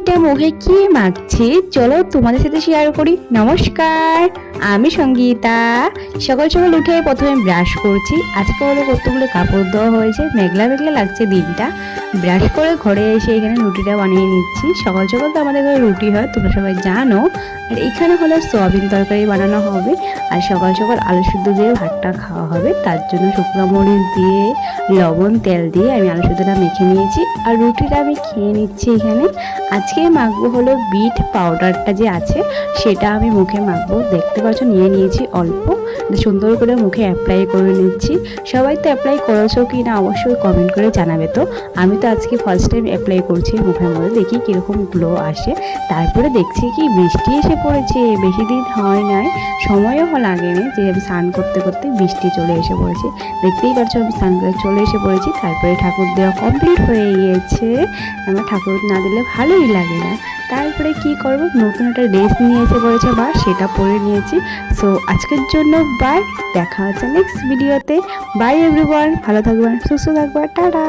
এটা মুখে কি মাখছি চলো তোমাদের সাথে শেয়ার করি। নমস্কার, আমি সঙ্গীতা। সকাল সকাল উঠে প্রথমে ব্রাশ করছি। আজকে হলো কতগুলো কাপড় দেওয়া হয়েছে, মেঘলা মেঘলা লাগছে দিনটা। ব্রাশ করে ঘরে এসে এখানে রুটিটা বানিয়ে নিচ্ছি। সকাল সকাল তো আমাদের ঘরে রুটি হয়, তোমরা সবাই জানো। আর এখানে হলো সয়াবিন তরকারি বানানো হবে, আর সকাল সকাল আলু সিদ্ধ দিয়ে ভাতটা খাওয়া হবে। তার জন্য শুকনো মরিচ দিয়ে লবণ তেল দিয়ে আমি আলু সিদ্ধটা মেখে নিয়েছি, আর রুটিটা আমি খেয়ে নিচ্ছি এখানে। আজকে মাখবো হলো বিট পাউডারটা যে আছে সেটা আমি মুখে মাখবো। দেখতে পাচ্ছ নিয়ে নিয়েছি অল্প, সুন্দর করে মুখে অ্যাপ্লাই করে নিচ্ছি। সবাই তো অ্যাপ্লাই করেছো কি না অবশ্যই কমেন্ট করে জানাবে। তো আমি তো আজকে ফার্স্ট টাইম অ্যাপ্লাই করছি মুখের মধ্যে, দেখি কীরকম গ্লো আসে। তারপরে দেখছি কি বৃষ্টি এসে পড়েছে, বেশি দিন হয় নাই, সময়ও লাগেনি যে আমি স্নান করতে করতে বৃষ্টি চলে এসে পড়েছে। দেখতেই পাচ্ছ আমি স্নান করে চলে এসে পড়েছি। তারপরে ঠাকুর দেওয়া কমপ্লিট হয়ে গিয়েছে। আমার ঠাকুর না দিলে ভালোই লাগে না। তারপরে কি করব, নতুন একটা ড্রেস নিয়ে এসে পড়েছে বা সেটা পরে নিয়েছি। সো আজকের জন্য বাই, দেখা হচ্ছে নেক্সট ভিডিওতে। বাই এভরিওয়ান, ভালো থাকবেন, সুস্থ থাকবেন, টাটা।